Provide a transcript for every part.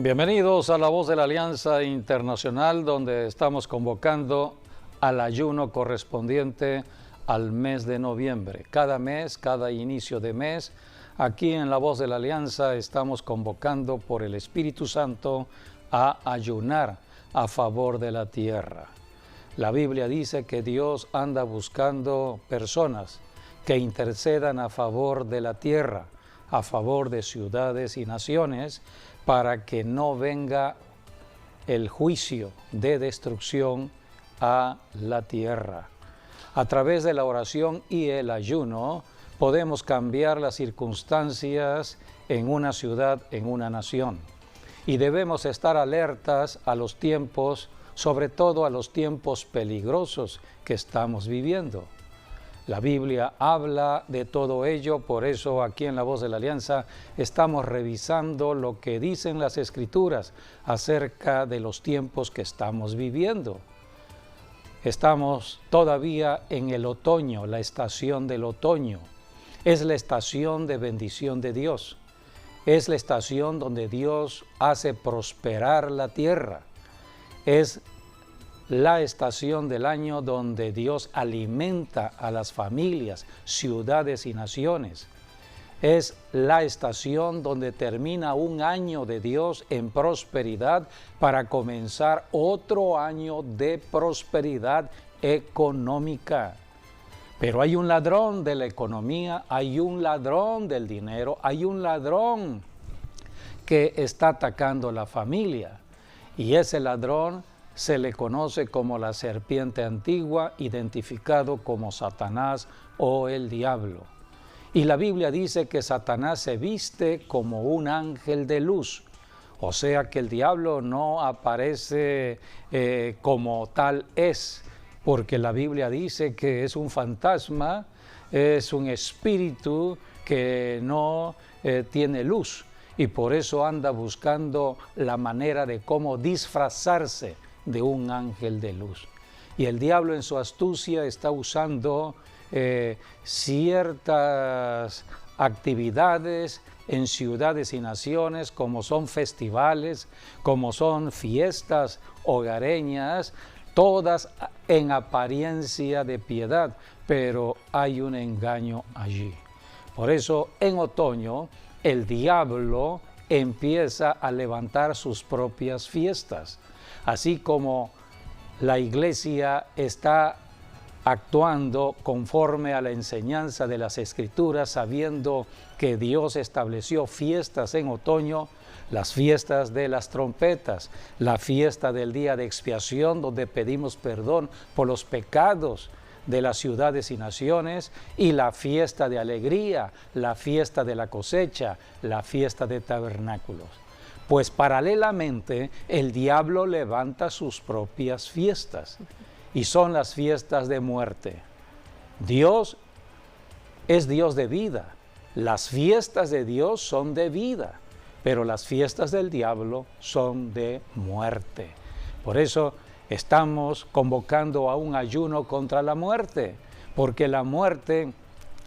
Bienvenidos a La Voz de la Alianza Internacional, donde estamos convocando al ayuno correspondiente al mes de noviembre. Cada mes, cada inicio de mes, aquí en La Voz de la Alianza estamos convocando por el Espíritu Santo a ayunar a favor de la tierra. La Biblia dice que Dios anda buscando personas que intercedan a favor de la tierra, a favor de ciudades y naciones, para que no venga el juicio de destrucción a la tierra. A través de la oración y el ayuno podemos cambiar las circunstancias en una ciudad, en una nación. Y debemos estar alertas a los tiempos, sobre todo a los tiempos peligrosos que estamos viviendo. La Biblia habla de todo ello, por eso aquí en La Voz de la Alianza estamos revisando lo que dicen las Escrituras acerca de los tiempos que estamos viviendo. Estamos todavía en el otoño, la estación del otoño. Es la estación de bendición de Dios. Es la estación donde Dios hace prosperar la tierra. Es la estación del año donde Dios alimenta a las familias, ciudades y naciones. Es la estación donde termina un año de Dios en prosperidad para comenzar otro año de prosperidad económica. Pero hay un ladrón de la economía, hay un ladrón del dinero, hay un ladrón que está atacando la familia. Y ese ladrón se le conoce como la serpiente antigua, identificado como Satanás o el diablo. Y la Biblia dice que Satanás se viste como un ángel de luz. O sea que el diablo no aparece como tal es, porque la Biblia dice que es un fantasma, es un espíritu que no tiene luz. Y por eso anda buscando la manera de cómo disfrazarse de un ángel de luz. Y el diablo en su astucia está usando ciertas actividades en ciudades y naciones, como son festivales, como son fiestas hogareñas, todas en apariencia de piedad, pero hay un engaño allí. Por eso en otoño el diablo empieza a levantar sus propias fiestas. Así como la iglesia está actuando conforme a la enseñanza de las Escrituras, sabiendo que Dios estableció fiestas en otoño, las fiestas de las trompetas, la fiesta del día de expiación, donde pedimos perdón por los pecados de las ciudades y naciones, y la fiesta de alegría, la fiesta de la cosecha, la fiesta de tabernáculos. Pues paralelamente el diablo levanta sus propias fiestas y son las fiestas de muerte. Dios es Dios de vida. Las fiestas de Dios son de vida, pero las fiestas del diablo son de muerte. Por eso estamos convocando a un ayuno contra la muerte, porque la muerte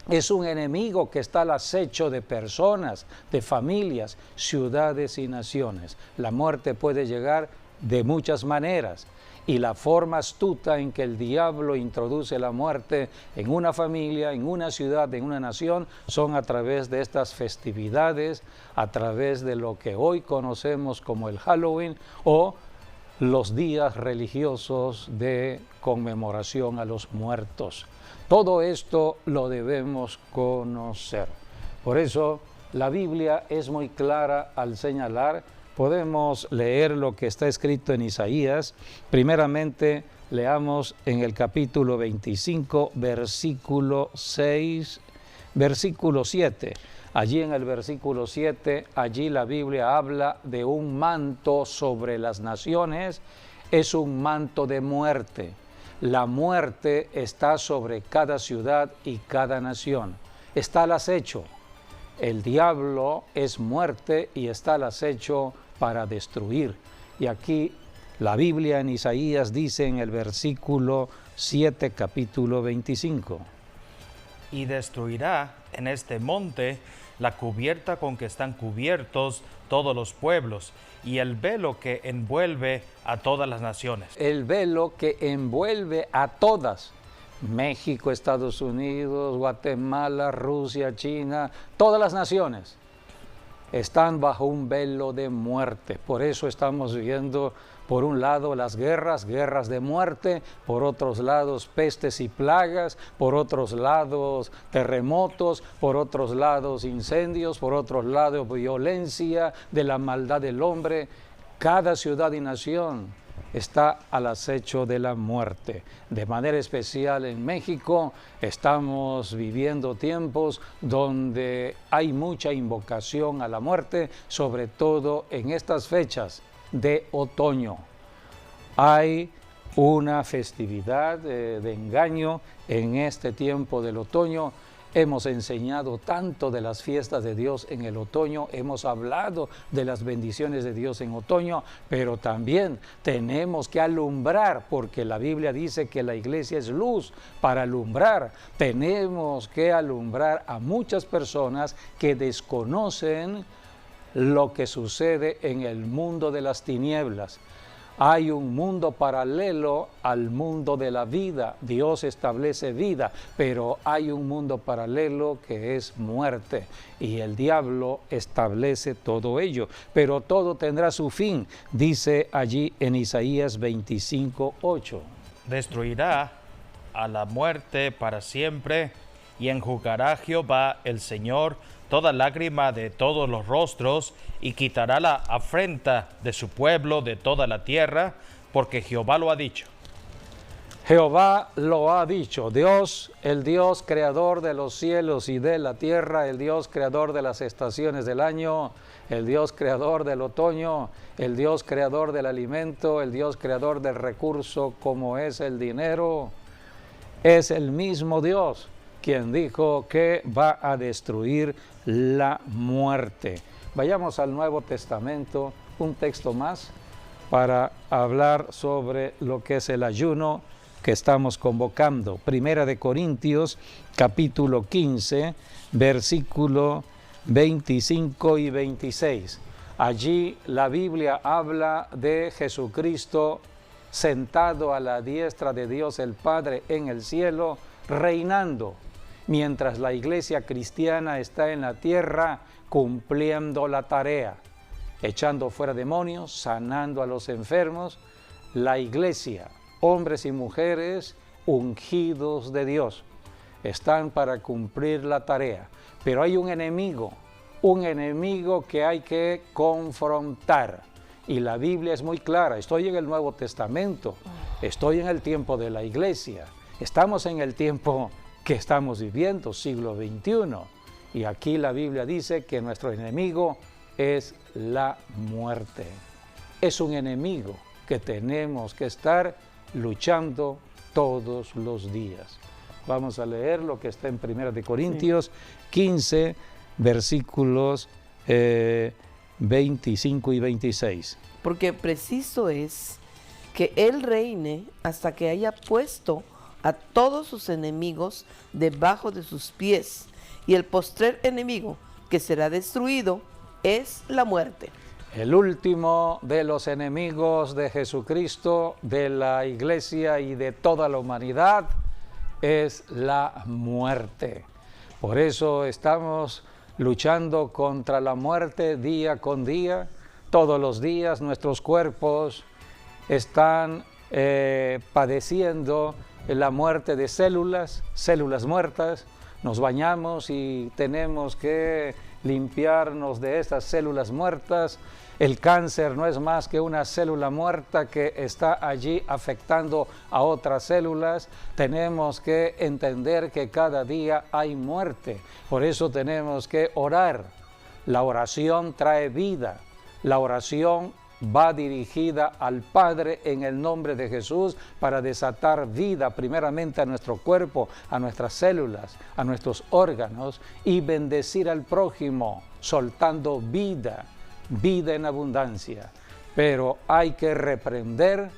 es un enemigo que está al acecho de personas, de familias, ciudades y naciones. La muerte puede llegar de muchas maneras, y la forma astuta en que el diablo introduce la muerte en una familia, en una ciudad, en una nación, son a través de estas festividades, a través de lo que hoy conocemos como el Halloween o los días religiosos de conmemoración a los muertos. Todo esto lo debemos conocer. Por eso la Biblia es muy clara al señalar. Podemos leer lo que está escrito en Isaías. Primeramente leamos en el capítulo 25, versículo 6, versículo 7. Allí en el versículo 7, allí la Biblia habla de un manto sobre las naciones. Es un manto de muerte. La muerte está sobre cada ciudad y cada nación. Está al acecho. El diablo es muerte y está al acecho para destruir. Y aquí la Biblia en Isaías dice en el versículo 7, capítulo 25. Y destruirá en este monte la cubierta con que están cubiertos todos los pueblos, y el velo que envuelve a todas las naciones. El velo que envuelve a todas. México, Estados Unidos, Guatemala, Rusia, China, todas las naciones están bajo un velo de muerte. Por eso estamos viendo, por un lado, las guerras de muerte, por otros lados, pestes y plagas, por otros lados, terremotos, por otros lados, incendios, por otros lados, violencia de la maldad del hombre. Cada ciudad y nación está al acecho de la muerte. De manera especial en México estamos viviendo tiempos donde hay mucha invocación a la muerte, sobre todo en estas fechas de otoño. Hay una festividad de engaño en este tiempo del otoño. Hemos enseñado tanto de las fiestas de Dios en el otoño, hemos hablado de las bendiciones de Dios en otoño, pero también tenemos que alumbrar, porque la Biblia dice que la iglesia es luz para alumbrar. Tenemos que alumbrar a muchas personas que desconocen lo que sucede en el mundo de las tinieblas. Hay un mundo paralelo al mundo de la vida. Dios establece vida, pero hay un mundo paralelo que es muerte. Y el diablo establece todo ello. Pero todo tendrá su fin, dice allí en Isaías 25:8. Destruirá a la muerte para siempre, y enjugará Jehová el Señor toda lágrima de todos los rostros, y quitará la afrenta de su pueblo de toda la tierra, porque Jehová lo ha dicho. Jehová lo ha dicho. Dios, el Dios creador de los cielos y de la tierra, el Dios creador de las estaciones del año, el Dios creador del otoño, el Dios creador del alimento, el Dios creador del recurso como es el dinero, es el mismo Dios quien dijo que va a destruir la muerte. Vayamos al Nuevo Testamento, un texto más, para hablar sobre lo que es el ayuno que estamos convocando. Primera de Corintios, capítulo 15, versículo 25 y 26. Allí la Biblia habla de Jesucristo sentado a la diestra de Dios el Padre en el cielo, reinando, mientras la iglesia cristiana está en la tierra cumpliendo la tarea, echando fuera demonios, sanando a los enfermos. La iglesia, hombres y mujeres ungidos de Dios, están para cumplir la tarea. Pero hay un enemigo que hay que confrontar. Y la Biblia es muy clara. Estoy en el Nuevo Testamento, estoy en el tiempo de la iglesia, estamos en el tiempo que estamos viviendo, siglo XXI. Y aquí la Biblia dice que nuestro enemigo es la muerte. Es un enemigo que tenemos que estar luchando todos los días. Vamos a leer lo que está en 1 de Corintios 15, versículos 25 y 26. Porque preciso es que Él reine hasta que haya puesto a todos sus enemigos debajo de sus pies, y el postrer enemigo que será destruido es la muerte. El último de los enemigos de Jesucristo, de la iglesia y de toda la humanidad es la muerte. Por eso estamos luchando contra la muerte día con día. Todos los días nuestros cuerpos están padeciendo la muerte de células muertas. Nos bañamos y tenemos que limpiarnos de estas células muertas. El cáncer no es más que una célula muerta que está allí afectando a otras células. Tenemos que entender que cada día hay muerte. Por eso tenemos que orar. La oración trae vida. La oración va dirigida al Padre en el nombre de Jesús para desatar vida primeramente a nuestro cuerpo, a nuestras células, a nuestros órganos, y bendecir al prójimo soltando vida en abundancia. Pero hay que reprender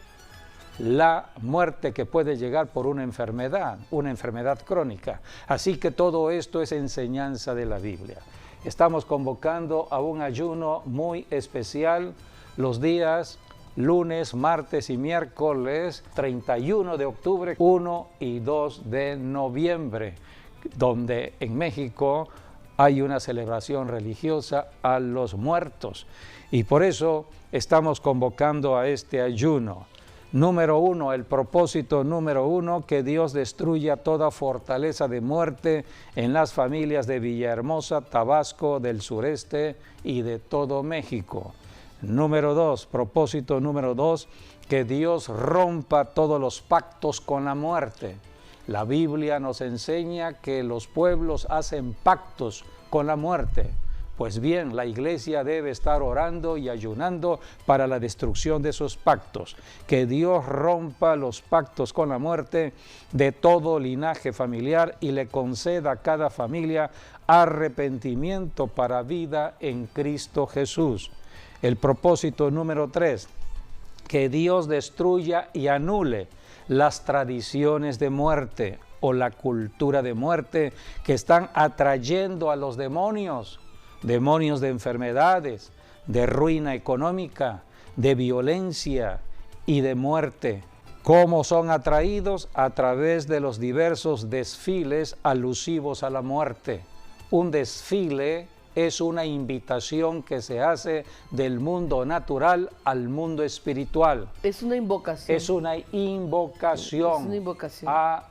la muerte que puede llegar por una enfermedad crónica. Así que todo esto es enseñanza de la Biblia. estamos convocando a un ayuno muy especial los días lunes, martes y miércoles 31 de octubre, 1 y 2 de noviembre, donde en México hay una celebración religiosa a los muertos. Y por eso estamos convocando a este ayuno. Número 1, el propósito número 1, que Dios destruya toda fortaleza de muerte en las familias de Villahermosa, Tabasco, del sureste y de todo México. Número 2, propósito número 2, que Dios rompa todos los pactos con la muerte. La Biblia nos enseña que los pueblos hacen pactos con la muerte. Pues bien, la iglesia debe estar orando y ayunando para la destrucción de esos pactos. Que Dios rompa los pactos con la muerte de todo linaje familiar y le conceda a cada familia arrepentimiento para vida en Cristo Jesús. El propósito número 3, que Dios destruya y anule las tradiciones de muerte o la cultura de muerte que están atrayendo a los demonios. Demonios de enfermedades, de ruina económica, de violencia y de muerte. ¿Cómo son atraídos? A través de los diversos desfiles alusivos a la muerte. Un desfile es una invitación que se hace del mundo natural al mundo espiritual. Es una invocación. Es una invocación, a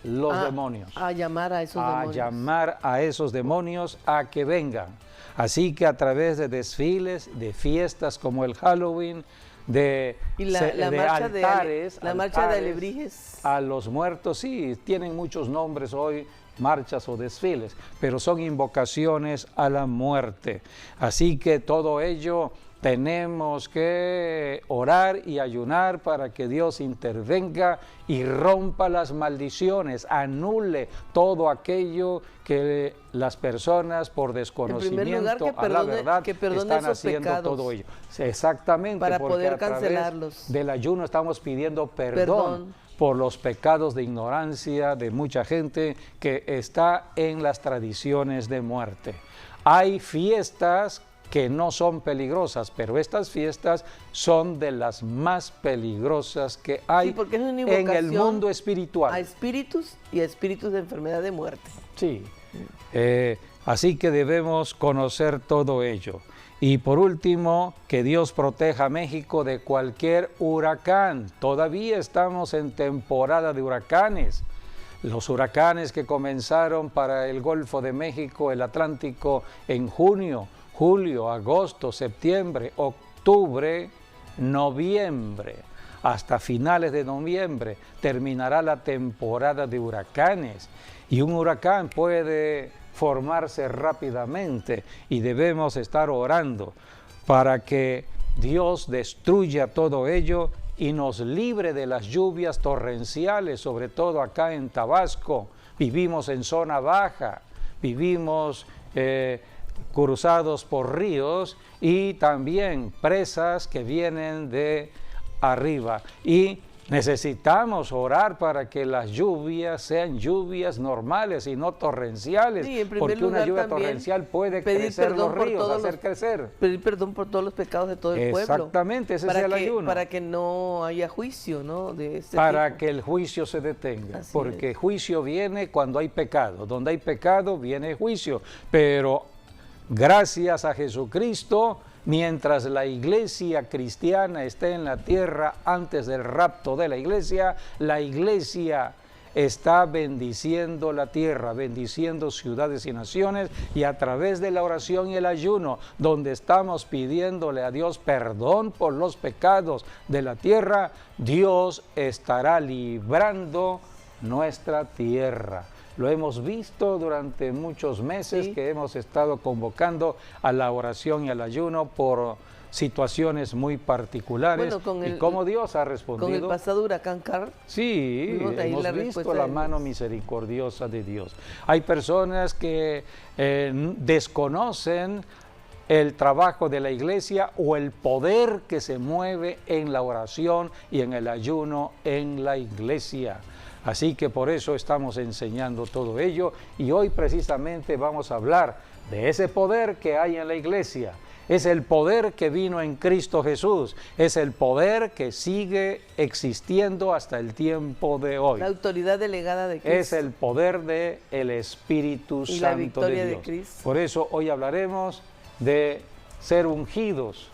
los demonios. A llamar a esos demonios. A llamar a esos demonios a que vengan. Así que a través de desfiles, de fiestas como el Halloween, de altares, la marcha de alebrijes a los muertos, sí, tienen muchos nombres hoy, marchas o desfiles, pero son invocaciones a la muerte. Así que todo ello tenemos que orar y ayunar para que Dios intervenga y rompa las maldiciones, anule todo aquello que las personas por desconocimiento a la verdad están haciendo pecados, todo ello. Exactamente, para porque poder a través cancelarlos. Del ayuno estamos pidiendo perdón por los pecados de ignorancia de mucha gente que está en las tradiciones de muerte. Hay fiestas que no son peligrosas, pero estas fiestas son de las más peligrosas que hay en el mundo espiritual. A espíritus y a espíritus de enfermedad de muerte. Sí, así que debemos conocer todo ello. Y por último, que Dios proteja a México de cualquier huracán. Todavía estamos en temporada de huracanes. Los huracanes que comenzaron para el Golfo de México, el Atlántico, en junio, julio, agosto, septiembre, octubre, noviembre. Hasta finales de noviembre terminará la temporada de huracanes. Y un huracán puede formarse rápidamente y debemos estar orando para que Dios destruya todo ello y nos libre de las lluvias torrenciales, sobre todo acá en Tabasco. Vivimos en zona baja, vivimos cruzados por ríos y también presas que vienen de arriba. Y necesitamos orar para que las lluvias sean lluvias normales y no torrenciales, sí, porque una lluvia torrencial puede crecer los ríos, hacer crecer. Pedir perdón por todos los pecados de todo el pueblo. Exactamente, ese es el ayuno. Para que no haya juicio, ¿no? De este para tipo. Que el juicio se detenga, Así porque es. Juicio viene cuando hay pecado. Donde hay pecado viene juicio, pero gracias a Jesucristo, mientras la iglesia cristiana esté en la tierra antes del rapto de la iglesia está bendiciendo la tierra, bendiciendo ciudades y naciones, y a través de la oración y el ayuno, donde estamos pidiéndole a Dios perdón por los pecados de la tierra, Dios estará librando nuestra tierra. Lo hemos visto durante muchos meses, sí, que hemos estado convocando a la oración y al ayuno por situaciones muy particulares. Bueno, y cómo Dios ha respondido. Con el pasado huracán Carl. Sí, hemos visto la mano misericordiosa de Dios. Hay personas que desconocen el trabajo de la iglesia o el poder que se mueve en la oración y en el ayuno en la iglesia. Así que por eso estamos enseñando todo ello, y hoy precisamente vamos a hablar de ese poder que hay en la iglesia. Es el poder que vino en Cristo Jesús. Es el poder que sigue existiendo hasta el tiempo de hoy. La autoridad delegada de Cristo. Es el poder del Espíritu y la Santo victoria de Dios. Cristo. Por eso hoy hablaremos de ser ungidos,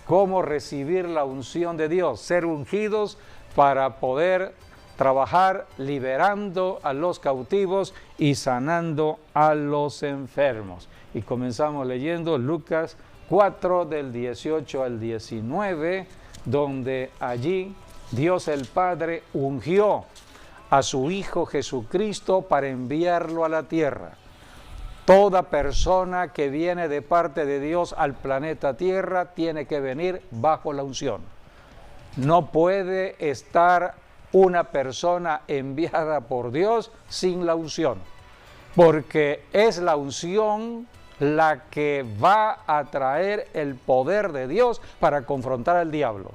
cómo recibir la unción de Dios, ser ungidos para poder trabajar liberando a los cautivos y sanando a los enfermos. Y comenzamos leyendo Lucas 4 del 18 al 19, donde allí Dios el Padre ungió a su Hijo Jesucristo para enviarlo a la tierra. Toda persona que viene de parte de Dios al planeta Tierra tiene que venir bajo la unción. No puede estar una persona enviada por Dios sin la unción, porque es la unción la que va a traer el poder de Dios para confrontar al diablo.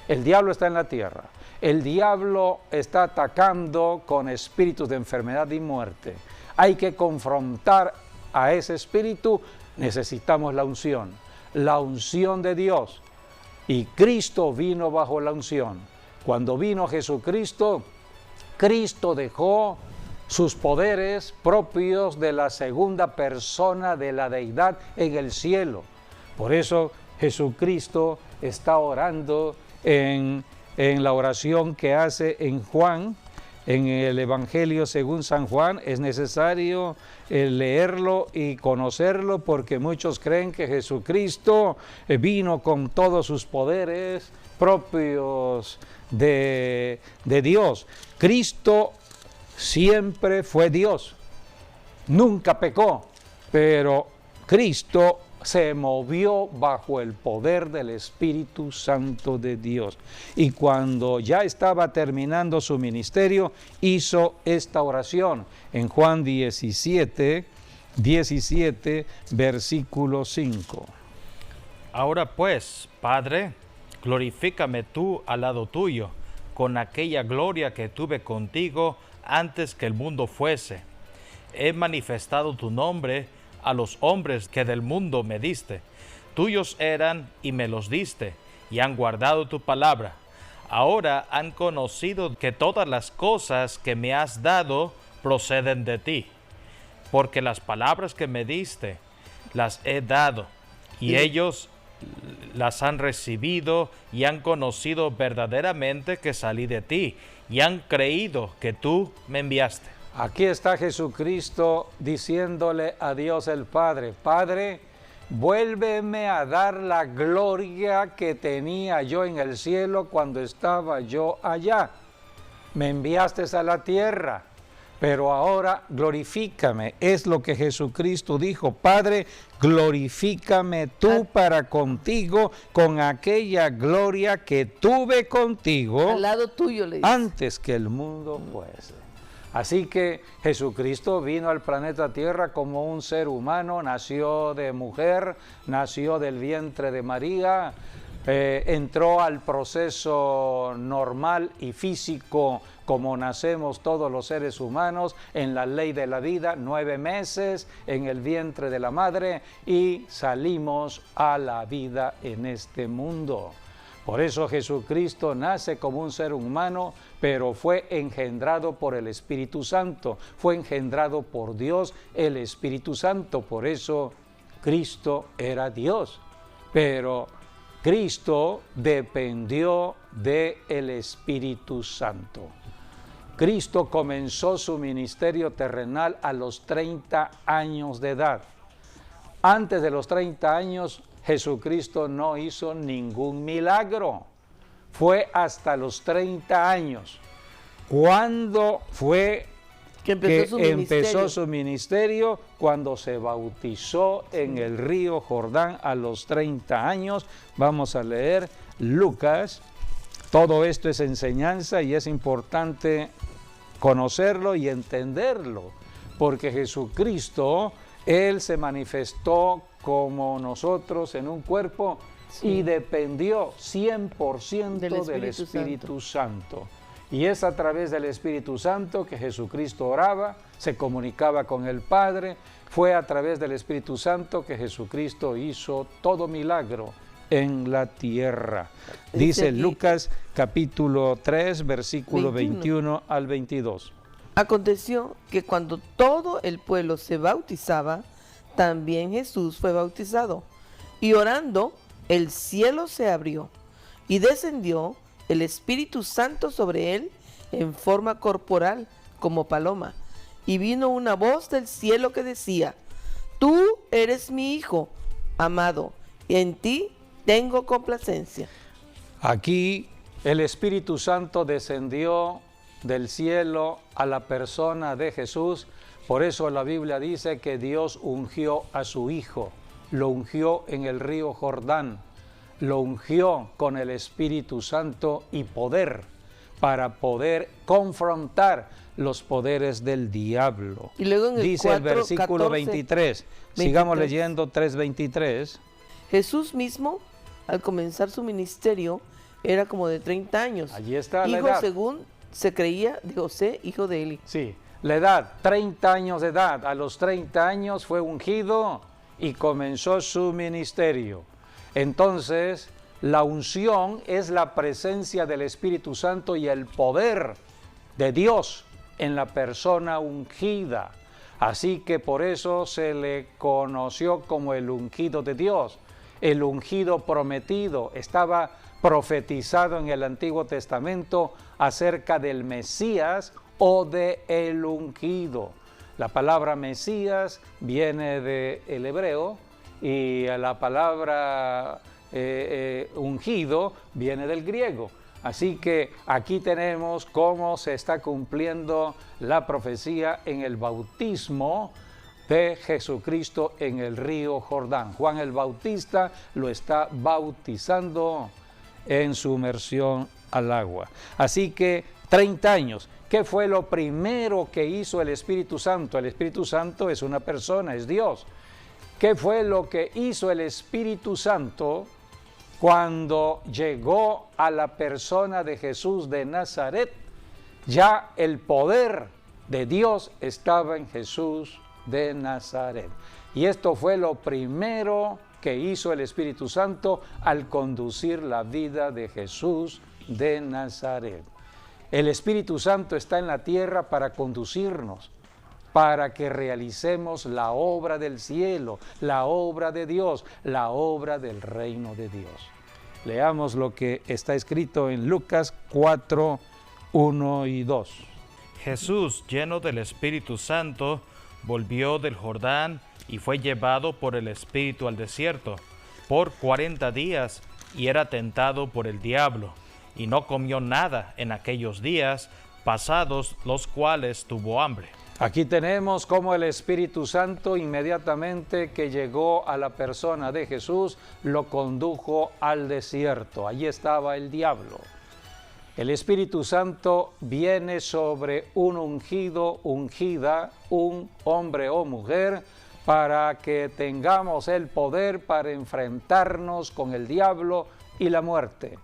El diablo está en la tierra. El diablo está atacando con espíritus de enfermedad y muerte. Hay que confrontar a ese espíritu. Necesitamos la unción de Dios. Y Cristo vino bajo la unción. Cuando vino Jesucristo, Cristo dejó sus poderes propios de la segunda persona de la deidad en el cielo. Por eso Jesucristo está orando en la oración que hace en Juan, en el Evangelio según San Juan. Es necesario leerlo y conocerlo, porque muchos creen que Jesucristo vino con todos sus poderes propios de Dios. Cristo siempre fue Dios, nunca pecó, pero Cristo se movió bajo el poder del Espíritu Santo de Dios. Y cuando ya estaba terminando su ministerio, hizo esta oración en Juan 17, versículo 5. Ahora pues, Padre, glorifícame tú al lado tuyo, con aquella gloria que tuve contigo antes que el mundo fuese. He manifestado tu nombre a los hombres que del mundo me diste. Tuyos eran y me los diste, y han guardado tu palabra. Ahora han conocido que todas las cosas que me has dado proceden de ti, porque las palabras que me diste las he dado, y ellos las han recibido y han conocido verdaderamente que salí de ti, y han creído que tú me enviaste. Aquí está Jesucristo diciéndole a Dios el Padre: Padre, vuélveme a dar la gloria que tenía yo en el cielo cuando estaba yo allá. Me enviaste a la tierra, pero ahora glorifícame. Es lo que Jesucristo dijo: Padre, glorifícame tú para contigo con aquella gloria que tuve contigo al lado tuyo, le dice, antes que el mundo fuese. Así que Jesucristo vino al planeta Tierra como un ser humano, nació de mujer, nació del vientre de María, entró al proceso normal y físico como nacemos todos los seres humanos, en la ley de la vida, 9 meses en el vientre de la madre, y salimos a la vida en este mundo. Por eso Jesucristo nace como un ser humano, pero fue engendrado por el Espíritu Santo, fue engendrado por Dios el Espíritu Santo. Por eso Cristo era Dios, pero Cristo dependió del Espíritu Santo. Cristo comenzó su ministerio terrenal a los 30 años de edad. Antes de los 30 años, Jesucristo no hizo ningún milagro. Fue hasta los 30 años. ¿Cuándo fue que empezó su ministerio? Cuando se bautizó en el río Jordán a los 30 años. Vamos a leer Lucas. Todo esto es enseñanza y es importante conocerlo y entenderlo, porque Jesucristo, Él se manifestó como nosotros en un cuerpo, y dependió 100% del Espíritu Santo. Y es a través del Espíritu Santo que Jesucristo oraba, se comunicaba con el Padre. Fue a través del Espíritu Santo que Jesucristo hizo todo milagro en la tierra. Dice Lucas capítulo 3, versículo 21 al 22. Aconteció que cuando todo el pueblo se bautizaba, también Jesús fue bautizado. Y orando, el cielo se abrió y descendió el Espíritu Santo sobre él en forma corporal como paloma. Y vino una voz del cielo que decía: Tú eres mi Hijo amado, y en ti tengo complacencia. Aquí el Espíritu Santo descendió del cielo a la persona de Jesús. Por eso la Biblia dice que Dios ungió a su Hijo, lo ungió en el río Jordán, lo ungió con el Espíritu Santo y poder, para poder confrontar los poderes del diablo. Y luego en el dice 4, el versículo 14, 23, sigamos leyendo 3:23. Jesús mismo, al comenzar su ministerio, era como de 30 años. Allí está la hijo edad. según se creía de José, hijo de Eli. Sí, la edad, 30 años de edad. A los 30 años fue ungido y comenzó su ministerio. Entonces, la unción es la presencia del Espíritu Santo y el poder de Dios en la persona ungida. Así que por eso se le conoció como el ungido de Dios, el ungido prometido. Estaba profetizado en el Antiguo Testamento acerca del Mesías o de el ungido. La palabra Mesías viene del hebreo y la palabra ungido viene del griego. Así que aquí tenemos cómo se está cumpliendo la profecía en el bautismo de Jesucristo en el río Jordán. Juan el Bautista lo está bautizando en su inmersión al agua. Así que 30 años. ¿Qué fue lo primero que hizo el Espíritu Santo? El Espíritu Santo es una persona, es Dios. ¿Qué fue lo que hizo el Espíritu Santo cuando llegó a la persona de Jesús de Nazaret? Ya el poder de Dios estaba en Jesús de Nazaret. Y esto fue lo primero que hizo el Espíritu Santo al conducir la vida de Jesús de Nazaret. El Espíritu Santo está en la tierra para conducirnos, para que realicemos la obra del cielo, la obra de Dios, la obra del reino de Dios. Leamos lo que está escrito en Lucas 4, 1 y 2. Jesús, lleno del Espíritu Santo, volvió del Jordán y fue llevado por el Espíritu al desierto por 40 días y era tentado por el diablo, y no comió nada en aquellos días, pasados los cuales tuvo hambre. Aquí tenemos cómo el Espíritu Santo, inmediatamente que llegó a la persona de Jesús, lo condujo al desierto. Allí estaba el diablo. El Espíritu Santo viene sobre un ungido, ungida, un hombre o mujer, para que tengamos el poder para enfrentarnos con el diablo y la muerte.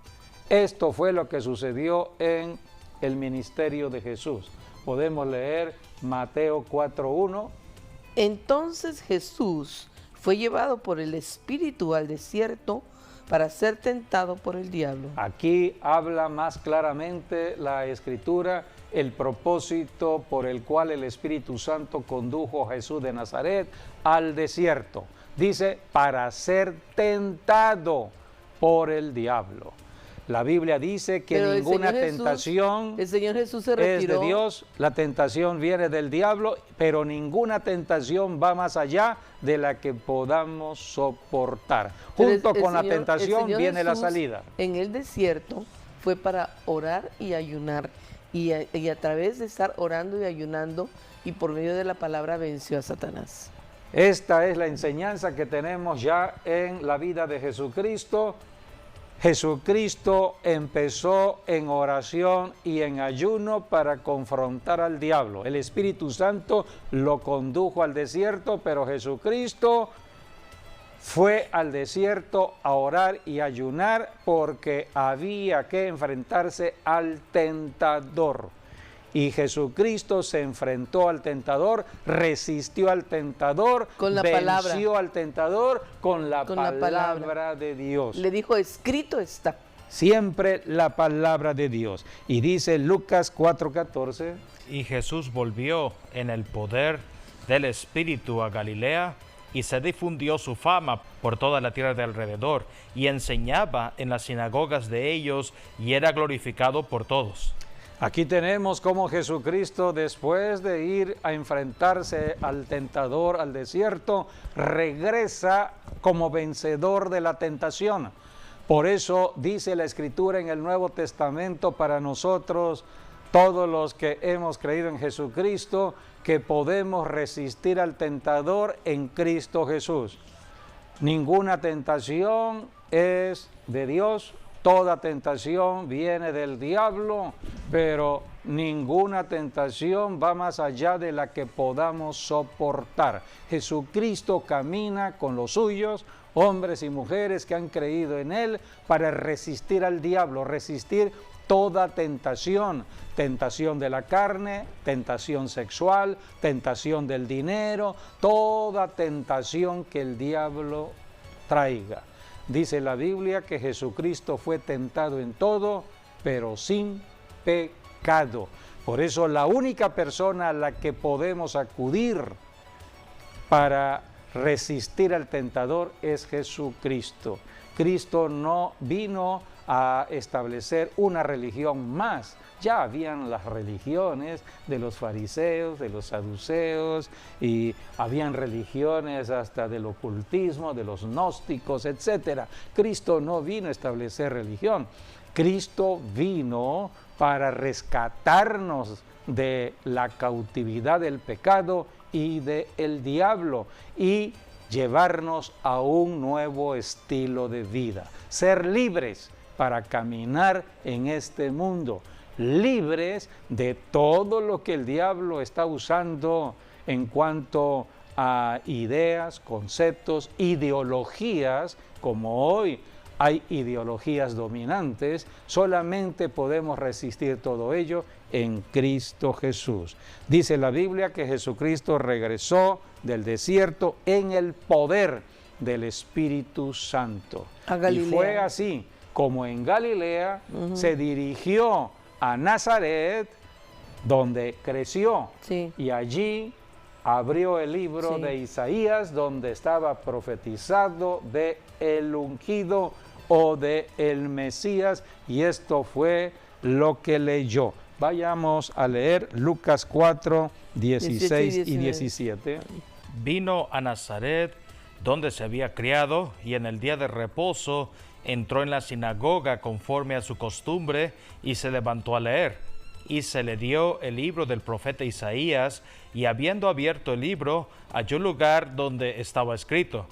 Esto fue lo que sucedió en el ministerio de Jesús. Podemos leer Mateo 4:1. Entonces Jesús fue llevado por el Espíritu al desierto para ser tentado por el diablo. Aquí habla más claramente la Escritura el propósito por el cual el Espíritu Santo condujo a Jesús de Nazaret al desierto. Dice, para ser tentado por el diablo. La Biblia dice que Pero ninguna el Señor Jesús se retiró. es de Dios, la tentación viene del diablo, pero ninguna tentación va más allá de la que podamos soportar. Junto con la tentación viene la salida. En el desierto fue para orar y ayunar, y a través de estar orando y ayunando y por medio de la palabra venció a Satanás. Esta es la enseñanza que tenemos ya en la vida de Jesucristo. Jesucristo empezó en oración y en ayuno para confrontar al diablo. El Espíritu Santo lo condujo al desierto, pero Jesucristo fue al desierto a orar y ayunar porque había que enfrentarse al tentador. Y Jesucristo se enfrentó al tentador, resistió al tentador, con la venció palabra. al tentador con la palabra palabra de Dios. Le dijo, escrito está. Siempre la palabra de Dios. Y dice Lucas 4:14. Y Jesús volvió en el poder del Espíritu a Galilea, y se difundió su fama por toda la tierra de alrededor, y enseñaba en las sinagogas de ellos, y era glorificado por todos. Aquí tenemos cómo Jesucristo, después de ir a enfrentarse al tentador, al desierto, regresa como vencedor de la tentación. Por eso dice la Escritura en el Nuevo Testamento para nosotros, todos los que hemos creído en Jesucristo, que podemos resistir al tentador en Cristo Jesús. Ninguna tentación es de Dios, toda tentación viene del diablo, pero ninguna tentación va más allá de la que podamos soportar. Jesucristo camina con los suyos, hombres y mujeres que han creído en Él, para resistir al diablo, resistir toda tentación, tentación de la carne, tentación sexual, tentación del dinero, toda tentación que el diablo traiga. Dice la Biblia que Jesucristo fue tentado en todo, pero sin pecado. Por eso la única persona a la que podemos acudir para resistir al tentador es Jesucristo. Cristo no vino a establecer una religión más. Ya habían las religiones de los fariseos, de los saduceos, y habían religiones hasta del ocultismo, de los gnósticos, etc. Cristo no vino a establecer religión. Cristo vino para rescatarnos de la cautividad del pecado y del diablo y llevarnos a un nuevo estilo de vida, ser libres para caminar en este mundo, libres de todo lo que el diablo está usando en cuanto a ideas, conceptos, ideologías, como hoy hay ideologías dominantes. Solamente podemos resistir todo ello en Cristo Jesús. Dice la Biblia que Jesucristo regresó del desierto en el poder del Espíritu Santo. A Galilea. Y fue así como en Galilea se dirigió a Nazaret, donde creció, Sí. y allí abrió el libro Sí. de Isaías, donde estaba profetizado de el ungido o de el Mesías, y esto fue lo que leyó. Vayamos a leer Lucas 4, 16 y 17. Vino a Nazaret, donde se había criado, y en el día de reposo entró en la sinagoga conforme a su costumbre, y se levantó a leer. Y se le dio el libro del profeta Isaías, y habiendo abierto el libro, halló el lugar donde estaba escrito: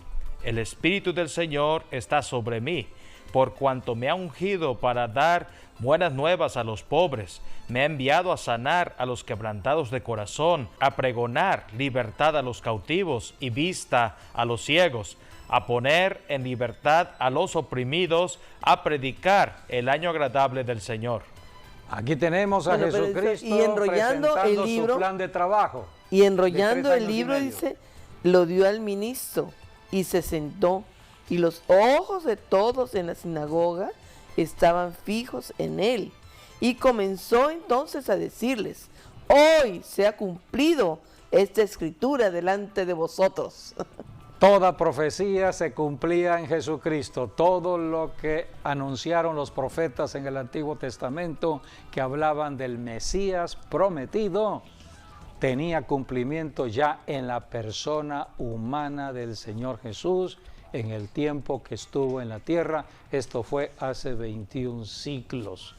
El Espíritu del Señor está sobre mí, por cuanto me ha ungido para dar buenas nuevas a los pobres, me ha enviado a sanar a los quebrantados de corazón, a pregonar libertad a los cautivos y vista a los ciegos, a poner en libertad a los oprimidos, a predicar el año agradable del Señor. Aquí tenemos a Bueno, pero Jesucristo y enrollando presentando el libro, su plan de trabajo. Y enrollando de 3 el años y libro, medio. dice, lo dio al ministro y se sentó, y los ojos de todos en la sinagoga estaban fijos en él. Y comenzó entonces a decirles: hoy se ha cumplido esta escritura delante de vosotros. Toda profecía se cumplía en Jesucristo. Todo lo que anunciaron los profetas en el Antiguo Testamento, que hablaban del Mesías prometido, tenía cumplimiento ya en la persona humana del Señor Jesús en el tiempo que estuvo en la tierra. Esto fue hace 21 siglos.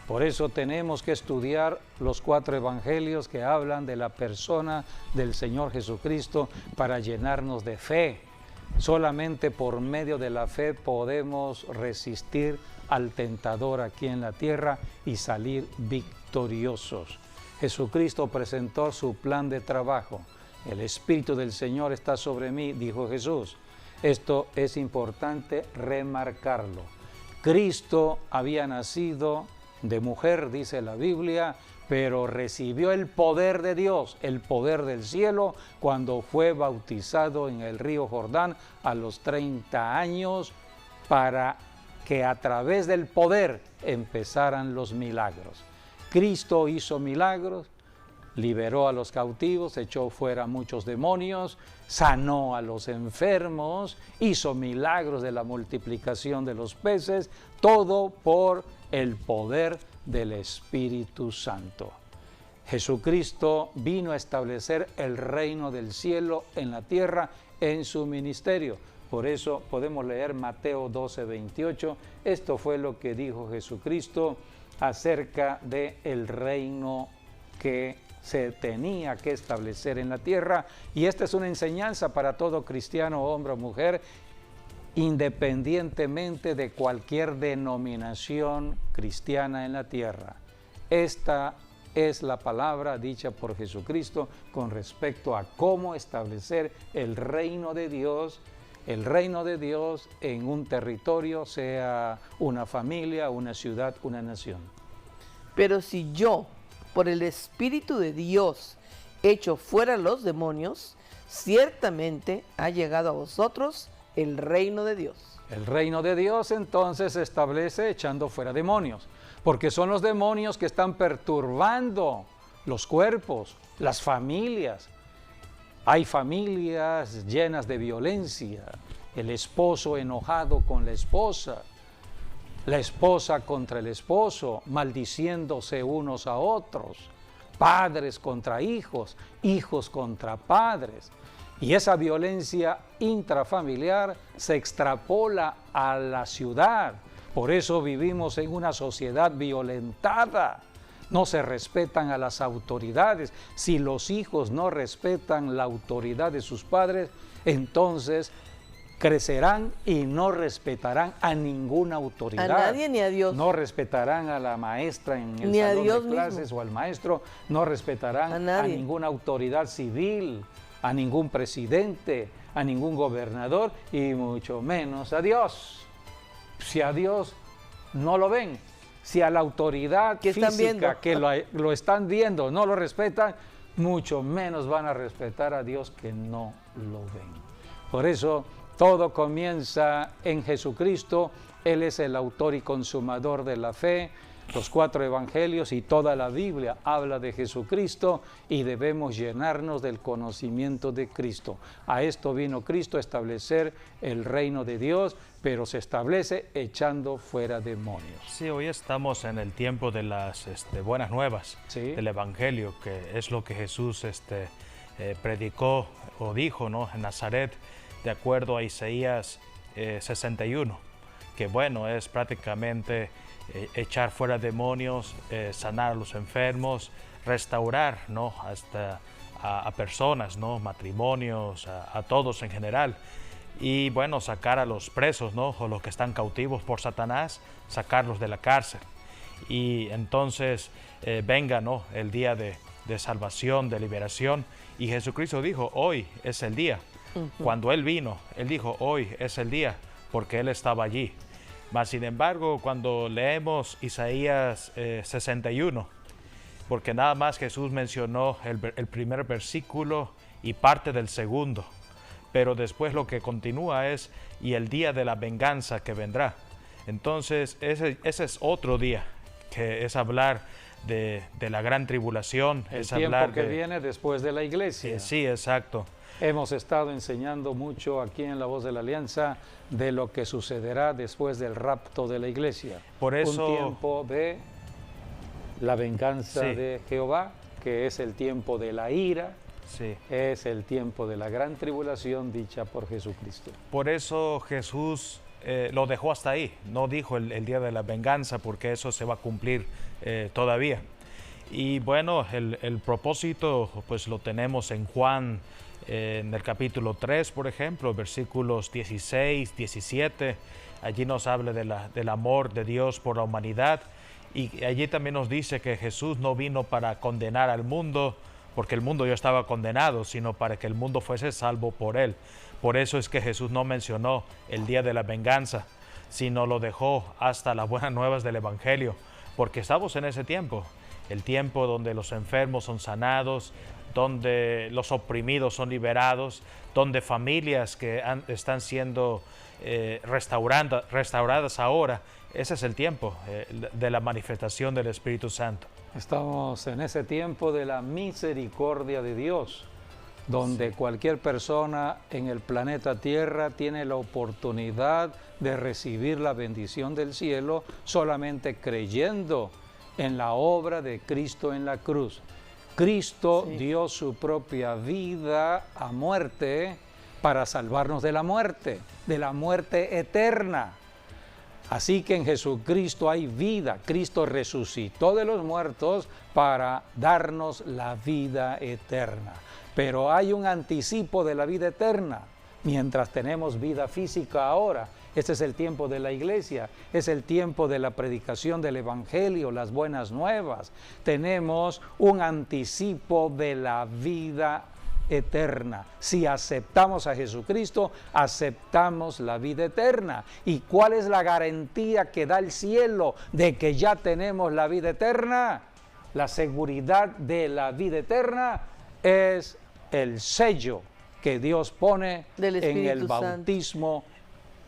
Por eso tenemos que estudiar los 4 evangelios que hablan de la persona del Señor Jesucristo para llenarnos de fe. Solamente por medio de la fe podemos resistir al tentador aquí en la tierra y salir victoriosos. Jesucristo presentó su plan de trabajo. El Espíritu del Señor está sobre mí, dijo Jesús. Esto es importante remarcarlo. Cristo había nacido de mujer, dice la Biblia, pero recibió el poder de Dios, el poder del cielo, cuando fue bautizado en el río Jordán a los 30 años, para que a través del poder empezaran los milagros. Cristo hizo milagros, liberó a los cautivos, echó fuera muchos demonios, sanó a los enfermos, hizo milagros de la multiplicación de los peces, todo por el poder del Espíritu Santo. Jesucristo vino a establecer el reino del cielo en la tierra en su ministerio. Por eso podemos leer Mateo 12:28. Esto fue lo que dijo Jesucristo acerca del reino que se tenía que establecer en la tierra. Y esta es una enseñanza para todo cristiano, hombre o mujer, independientemente de cualquier denominación cristiana en la tierra. Esta es la palabra dicha por Jesucristo con respecto a cómo establecer el reino de Dios en un territorio, sea una familia, una ciudad, una nación. Pero si yo, por el Espíritu de Dios, echo fuera los demonios, ciertamente ha llegado a vosotros el reino de Dios. El reino de Dios entonces se establece echando fuera demonios, porque son los demonios que están perturbando los cuerpos, las familias. Hay familias llenas de violencia, el esposo enojado con la esposa contra el esposo, maldiciéndose unos a otros, padres contra hijos, hijos contra padres. Y esa violencia intrafamiliar se extrapola a la ciudad. Por eso vivimos en una sociedad violentada. No se respetan a las autoridades. Si los hijos no respetan la autoridad de sus padres, entonces crecerán y no respetarán a ninguna autoridad. A nadie ni a Dios. No respetarán a la maestra en el Ni a salón Dios de clases mismo. o al maestro. No respetarán A a nadie. ninguna autoridad civil, a ningún presidente, a ningún gobernador y mucho menos a Dios. Si a Dios no lo ven, si a la autoridad ¿Qué están viendo? física que lo están viendo no lo respetan, mucho menos van a respetar a Dios que no lo ven. Por eso todo comienza en Jesucristo. Él es el autor y consumador de la fe. Los 4 evangelios y toda la Biblia habla de Jesucristo y debemos llenarnos del conocimiento de Cristo. A esto vino Cristo, a establecer el reino de Dios, pero se establece echando fuera demonios. Sí, hoy estamos en el tiempo de las buenas nuevas, Sí. del Evangelio, que es lo que Jesús predicó o dijo, ¿no?, en Nazaret, de acuerdo a Isaías 61, que bueno, es prácticamente echar fuera demonios, sanar a los enfermos, restaurar, ¿no?, hasta a personas, ¿no?, matrimonios, a todos en general. Y bueno, sacar a los presos, ¿no?, o los que están cautivos por Satanás, sacarlos de la cárcel. Y entonces venga, ¿no?, el día de salvación, de liberación. Y Jesucristo dijo, hoy es el día. Cuando Él vino, Él dijo, hoy es el día, porque Él estaba allí. Mas, sin embargo, cuando leemos Isaías 61, porque nada más Jesús mencionó el primer versículo y parte del segundo, pero después lo que continúa es, y el día de la venganza que vendrá. Entonces, ese es otro día, que es hablar de la gran tribulación. El es tiempo hablar que viene después de la iglesia. Sí, exacto. Hemos estado enseñando mucho aquí en La Voz de la Alianza de lo que sucederá después del rapto de la iglesia. Por eso, un tiempo de la venganza Sí. de Jehová, que es el tiempo de la ira, sí. es el tiempo de la gran tribulación dicha por Jesucristo. Por eso Jesús lo dejó hasta ahí. No dijo el día de la venganza, porque eso se va a cumplir todavía. Y bueno, el propósito pues lo tenemos en Juan, en el capítulo 3, por ejemplo, versículos 16, 17. Allí nos habla del amor de Dios por la humanidad. Y allí también nos dice que Jesús no vino para condenar al mundo, porque el mundo ya estaba condenado, sino para que el mundo fuese salvo por él. Por eso es que Jesús no mencionó el día de la venganza, sino lo dejó hasta las buenas nuevas del Evangelio, porque estamos en ese tiempo, el tiempo donde los enfermos son sanados, donde los oprimidos son liberados, donde familias que están siendo restauradas ahora. Ese es el tiempo de la manifestación del Espíritu Santo. Estamos en ese tiempo de la misericordia de Dios, donde cualquier persona en el planeta Tierra tiene la oportunidad de recibir la bendición del cielo solamente creyendo en la obra de Cristo en la cruz. Cristo dio su propia vida a muerte para salvarnos de la muerte eterna. Así que en Jesucristo hay vida. Cristo resucitó de los muertos para darnos la vida eterna. Pero hay un anticipo de la vida eterna. Mientras tenemos vida física ahora, este es el tiempo de la iglesia, es el tiempo de la predicación del Evangelio, las buenas nuevas. Tenemos un anticipo de la vida eterna. Si aceptamos a Jesucristo, aceptamos la vida eterna. ¿Y cuál es la garantía que da el cielo de que ya tenemos la vida eterna? La seguridad de la vida eterna es el sello que Dios pone en el bautismo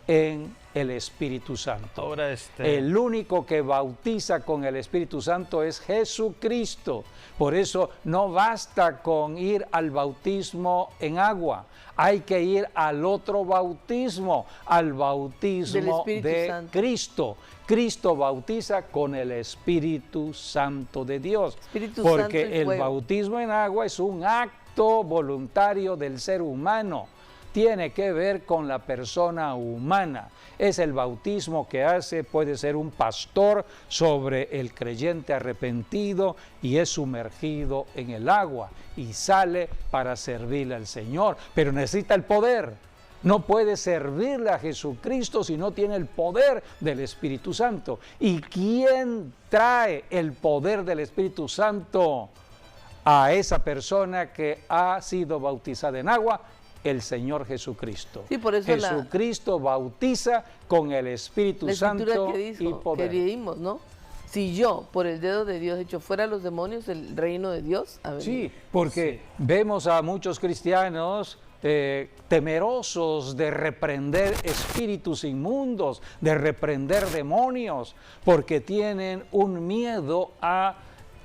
en el Espíritu Santo. Ahora El único que bautiza con el Espíritu Santo es Jesucristo. Por eso no basta con ir al bautismo en agua. Hay que ir al otro bautismo, al bautismo de Cristo. Cristo bautiza con el Espíritu Santo de Dios. Porque el bautismo en agua es un acto voluntario del ser humano. Tiene que ver con la persona humana. Es el bautismo que puede ser un pastor sobre el creyente arrepentido y es sumergido en el agua y sale para servirle al Señor. Pero necesita el poder. No puede servirle a Jesucristo si no tiene el poder del Espíritu Santo. ¿Y quién trae el poder del Espíritu Santo a esa persona que ha sido bautizada en agua? El Señor Jesucristo. Sí, por eso Jesucristo bautiza con el Espíritu Santo y poder. Que leímos, ¿no? Si yo, por el dedo de Dios, echo fuera a los demonios, el reino de Dios ha venido. Sí, porque vemos a muchos cristianos temerosos de reprender espíritus inmundos, de reprender demonios, porque tienen un miedo a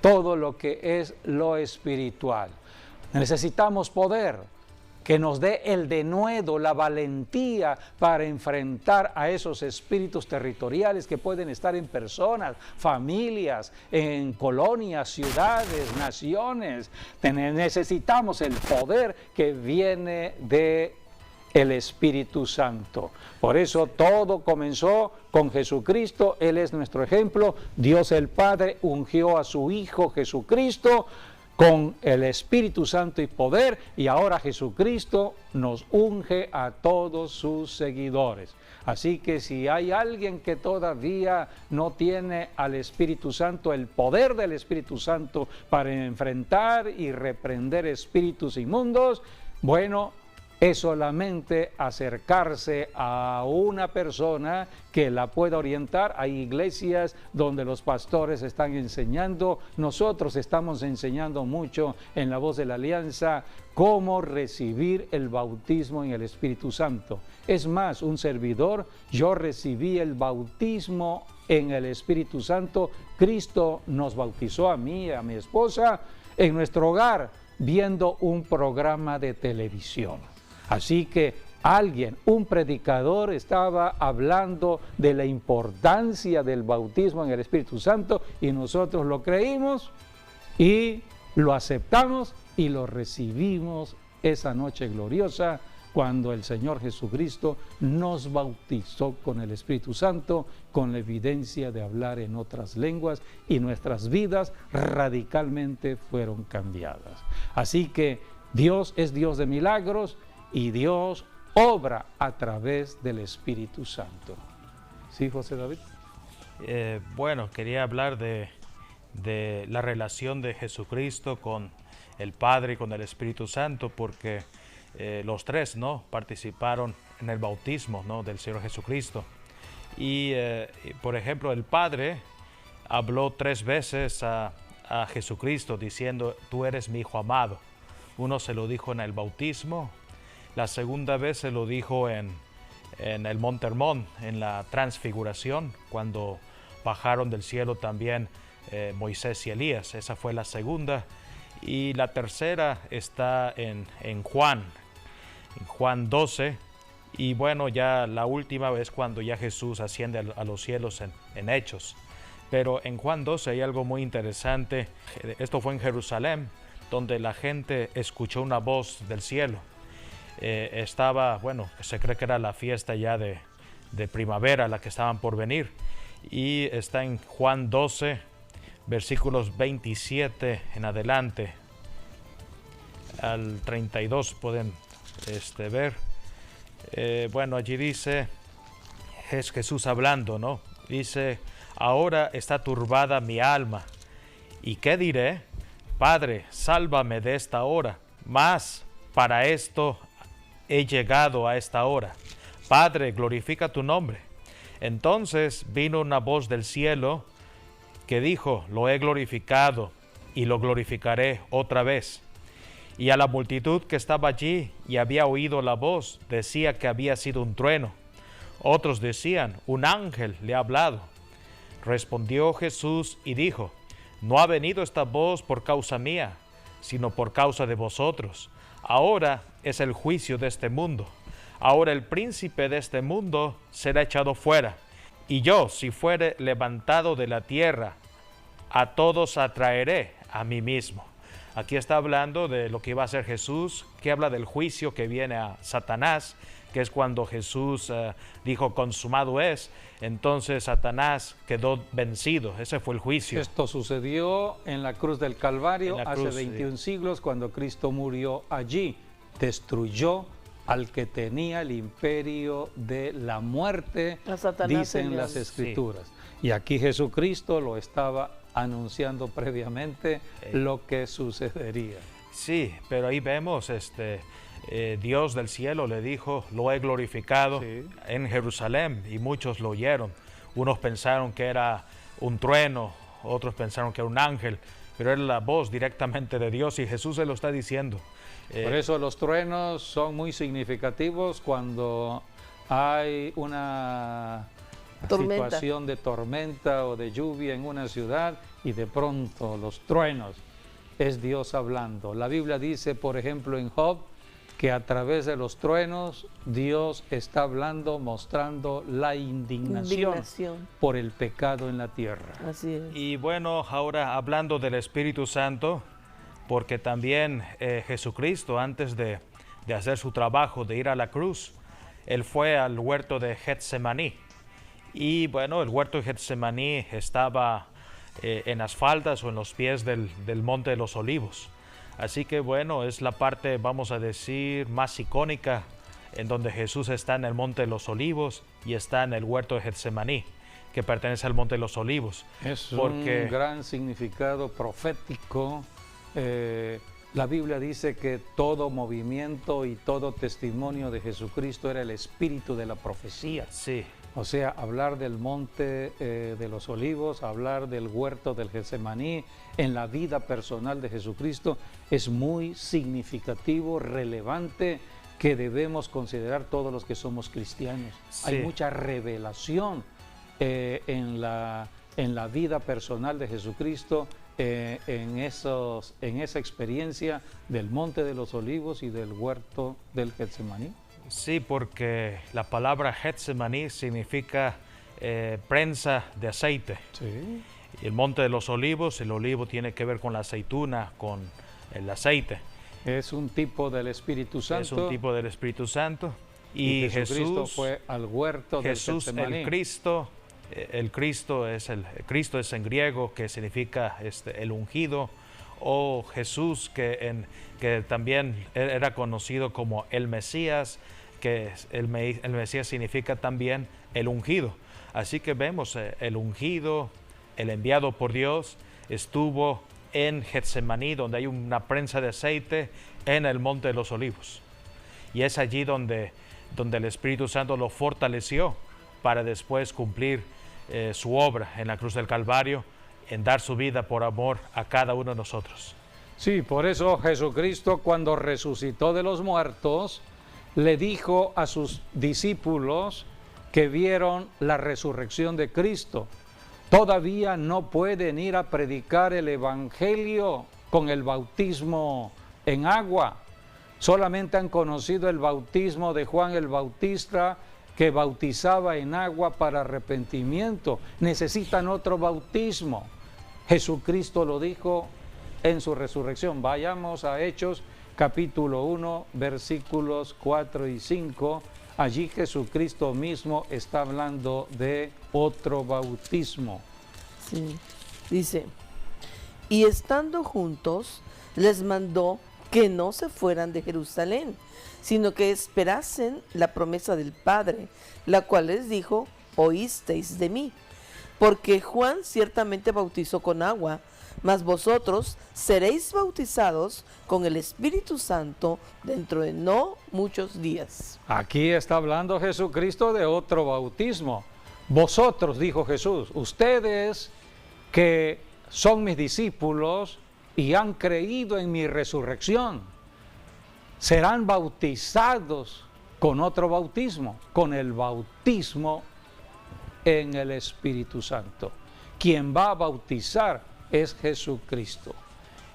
todo lo que es lo espiritual. Necesitamos poder que nos dé el denuedo, la valentía para enfrentar a esos espíritus territoriales que pueden estar en personas, familias, en colonias, ciudades, naciones. Necesitamos el poder que viene de el Espíritu Santo. Por eso todo comenzó con Jesucristo. Él es nuestro ejemplo. Dios el Padre ungió a su Hijo Jesucristo con el Espíritu Santo y poder, y ahora Jesucristo nos unge a todos sus seguidores. Así que si hay alguien que todavía no tiene al Espíritu Santo, el poder del Espíritu Santo para enfrentar y reprender espíritus inmundos, bueno, es solamente acercarse a una persona que la pueda orientar. Hay iglesias donde los pastores están enseñando, nosotros estamos enseñando mucho en La Voz de la Alianza cómo recibir el bautismo en el Espíritu Santo. Es más, un servidor, yo recibí el bautismo en el Espíritu Santo. Cristo nos bautizó a mí y a mi esposa en nuestro hogar viendo un programa de televisión. Así que un predicador estaba hablando de la importancia del bautismo en el Espíritu Santo y nosotros lo creímos y lo aceptamos y lo recibimos esa noche gloriosa cuando el Señor Jesucristo nos bautizó con el Espíritu Santo, con la evidencia de hablar en otras lenguas y nuestras vidas radicalmente fueron cambiadas. Así que Dios es Dios de milagros, y Dios obra a través del Espíritu Santo. ¿Sí, José David? Bueno, quería hablar de de la relación de Jesucristo con el Padre y con el Espíritu Santo, porque los tres, ¿no?, participaron en el bautismo, ¿no?, del Señor Jesucristo. Y por ejemplo, el Padre habló 3 veces a Jesucristo diciendo: tú eres mi Hijo amado. Uno se lo dijo en el bautismo, la segunda vez se lo dijo en el Monte Hermón, en la transfiguración, cuando bajaron del cielo también Moisés y Elías. Esa fue la segunda. Y la tercera está en Juan 12. Y bueno, ya la última vez cuando ya Jesús asciende a los cielos en Hechos. Pero en Juan 12 hay algo muy interesante. Esto fue en Jerusalén, donde la gente escuchó una voz del cielo. Se cree que era la fiesta ya de primavera, la que estaban por venir. Y está en Juan 12, versículos 27 en adelante, al 32 pueden ver. Allí dice, es Jesús hablando, ¿no? Dice: ahora está turbada mi alma. ¿Y qué diré? Padre, sálvame de esta hora. Mas para esto he llegado a esta hora. Padre, glorifica tu nombre. Entonces vino una voz del cielo que dijo: lo he glorificado y lo glorificaré otra vez. Y a la multitud que estaba allí y había oído la voz, decía que había sido un trueno. Otros decían: un ángel le ha hablado. Respondió Jesús y dijo: no ha venido esta voz por causa mía, sino por causa de vosotros. Ahora es el juicio de este mundo. Ahora el príncipe de este mundo será echado fuera. Y yo, si fuere levantado de la tierra, a todos atraeré a mí mismo. Aquí está hablando de lo que iba a hacer Jesús, que habla del juicio que viene a Satanás, que es cuando Jesús dijo: consumado es. Entonces Satanás quedó vencido. Ese fue el juicio. Esto sucedió en la cruz del Calvario hace 21 siglos, cuando Cristo murió allí. Destruyó al que tenía el imperio de la muerte, dicen las Escrituras. Sí. Y aquí Jesucristo lo estaba anunciando previamente lo que sucedería. Sí, pero ahí vemos Dios del cielo le dijo: lo he glorificado en Jerusalén, y muchos lo oyeron. Unos pensaron que era un trueno, otros pensaron que era un ángel, pero era la voz directamente de Dios, y Jesús se lo está diciendo. Por eso los truenos son muy significativos cuando hay una situación de tormenta o de lluvia en una ciudad, y de pronto los truenos, es Dios hablando. La Biblia dice, por ejemplo, en Job, que a través de los truenos Dios está hablando, mostrando la indignación por el pecado en la tierra. Así es. Y bueno, ahora hablando del Espíritu Santo, porque también Jesucristo, antes de hacer su trabajo, de ir a la cruz, Él fue al huerto de Getsemaní. Y bueno, el huerto de Getsemaní estaba en las faldas o en los pies del Monte de los Olivos. Así que bueno, es la parte, vamos a decir, más icónica, en donde Jesús está en el Monte de los Olivos y está en el huerto de Getsemaní, que pertenece al Monte de los Olivos. Es un gran significado profético. La Biblia dice que todo movimiento y todo testimonio de Jesucristo era el espíritu de la profecía. Sí. O sea, hablar del Monte de los Olivos, hablar del huerto del Getsemaní en la vida personal de Jesucristo es muy significativo, relevante, que debemos considerar todos los que somos cristianos. Sí. Hay mucha revelación en la vida personal de Jesucristo, en esa experiencia del Monte de los Olivos y del huerto del Getsemaní. Sí, porque la palabra Getsemaní significa prensa de aceite. Sí. Y el Monte de los Olivos, el olivo tiene que ver con la aceituna, con el aceite. Es un tipo del Espíritu Santo. Es un tipo del Espíritu Santo. Y Jesucristo fue al huerto del Getsemaní. El Cristo es en griego, que significa el ungido, o Jesús, que también era conocido como el Mesías, que el Mesías significa también el ungido. Así que vemos el ungido, el enviado por Dios, estuvo en Getsemaní, donde hay una prensa de aceite en el Monte de los Olivos. Y es allí donde el Espíritu Santo lo fortaleció para después cumplir su obra en la cruz del Calvario, en dar su vida por amor a cada uno de nosotros. Sí, por eso Jesucristo, cuando resucitó de los muertos, le dijo a sus discípulos que vieron la resurrección de Cristo: todavía no pueden ir a predicar el Evangelio con el bautismo en agua. Solamente han conocido el bautismo de Juan el Bautista, que bautizaba en agua para arrepentimiento. Necesitan otro bautismo. Jesucristo lo dijo en su resurrección. Vayamos a Hechos capítulo 1, versículos 4 y 5. Allí Jesucristo mismo está hablando de otro bautismo. Sí, dice: y estando juntos, les mandó que no se fueran de Jerusalén, sino que esperasen la promesa del Padre, la cual les dijo: oísteis de mí. Porque Juan ciertamente bautizó con agua, mas vosotros seréis bautizados con el Espíritu Santo dentro de no muchos días. Aquí está hablando Jesucristo de otro bautismo. Vosotros, dijo Jesús, ustedes que son mis discípulos y han creído en mi resurrección, serán bautizados con otro bautismo, con el bautismo en el Espíritu Santo. Quien va a bautizar es Jesucristo.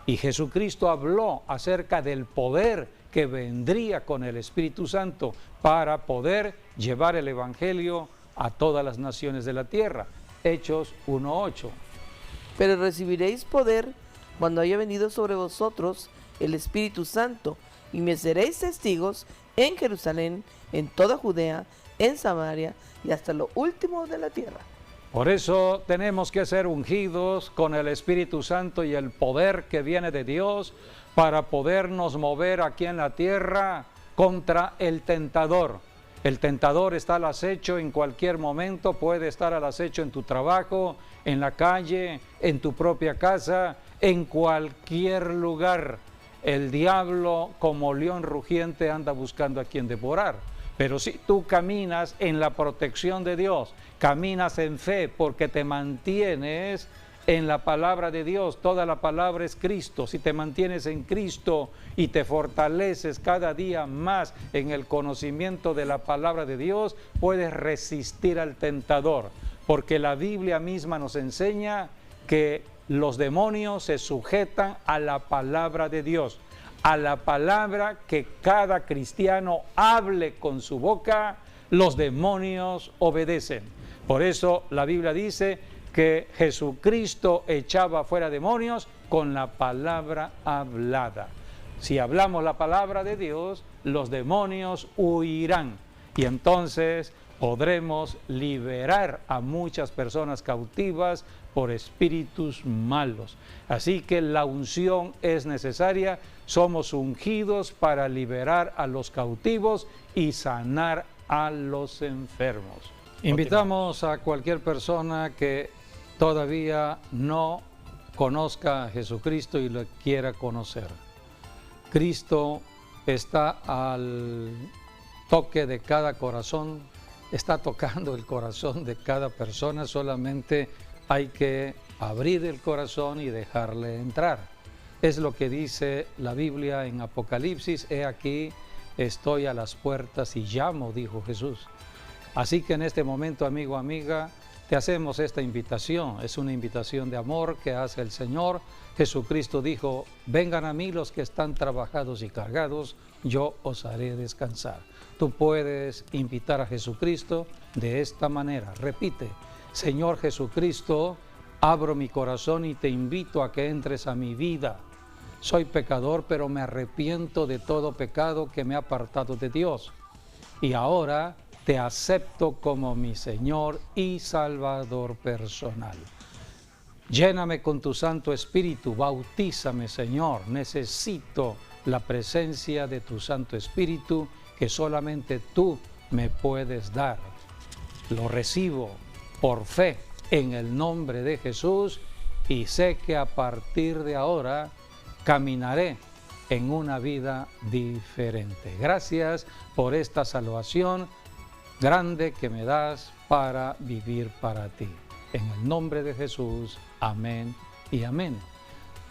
Y Jesucristo habló acerca del poder que vendría con el Espíritu Santo para poder llevar el Evangelio a todas las naciones de la tierra. Hechos 1:8. Pero recibiréis poder cuando haya venido sobre vosotros el Espíritu Santo, y me seréis testigos en Jerusalén, en toda Judea, en Samaria y hasta lo último de la tierra. Por eso tenemos que ser ungidos con el Espíritu Santo y el poder que viene de Dios para podernos mover aquí en la tierra contra el tentador. El tentador está al acecho en cualquier momento, puede estar al acecho en tu trabajo, en la calle, en tu propia casa, en cualquier lugar. El diablo, como león rugiente, anda buscando a quien devorar. Pero si tú caminas en la protección de Dios, caminas en fe porque te mantienes en la palabra de Dios, toda la palabra es Cristo. Si te mantienes en Cristo y te fortaleces cada día más en el conocimiento de la palabra de Dios, puedes resistir al tentador, porque la Biblia misma nos enseña que los demonios se sujetan a la palabra de Dios, a la palabra que cada cristiano hable con su boca, los demonios obedecen. Por eso la Biblia dice que Jesucristo echaba fuera demonios con la palabra hablada. Si hablamos la palabra de Dios, los demonios huirán y entonces podremos liberar a muchas personas cautivas por espíritus malos. Así que la unción es necesaria. Somos ungidos para liberar a los cautivos y sanar a los enfermos. Invitamos a cualquier persona que todavía no conozca a Jesucristo y lo quiera conocer. Cristo está al toque de cada corazón, está tocando el corazón de cada persona, solamente hay que abrir el corazón y dejarle entrar. Es lo que dice la Biblia en Apocalipsis: he aquí, estoy a las puertas y llamo, dijo Jesús. Así que en este momento, amigo, amiga, te hacemos esta invitación. Es una invitación de amor que hace el Señor. Jesucristo dijo: vengan a mí los que están trabajados y cargados, yo os haré descansar. Tú puedes invitar a Jesucristo de esta manera. Repite: Señor Jesucristo, abro mi corazón y te invito a que entres a mi vida. Soy pecador, pero me arrepiento de todo pecado que me ha apartado de Dios. Y ahora te acepto como mi Señor y Salvador personal. Lléname con tu Santo Espíritu, bautízame, Señor. Necesito la presencia de tu Santo Espíritu que solamente tú me puedes dar. Lo recibo por fe en el nombre de Jesús y sé que a partir de ahora caminaré en una vida diferente. Gracias por esta salvación grande que me das para vivir para ti. En el nombre de Jesús, amén y amén.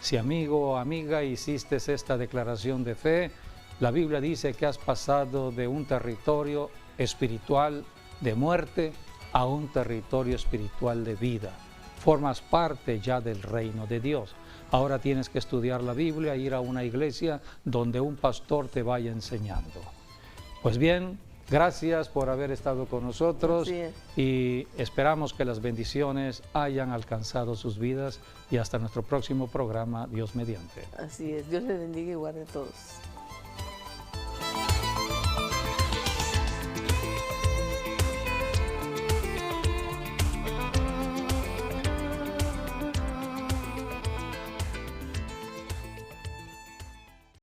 Si amigo o amiga hiciste esta declaración de fe, la Biblia dice que has pasado de un territorio espiritual de muerte a un territorio espiritual de vida. Formas parte ya del reino de Dios. Ahora tienes que estudiar la Biblia, ir a una iglesia donde un pastor te vaya enseñando. Pues bien, gracias por haber estado con nosotros y esperamos que las bendiciones hayan alcanzado sus vidas y hasta nuestro próximo programa, Dios mediante. Así es, Dios les bendiga y guarde a todos.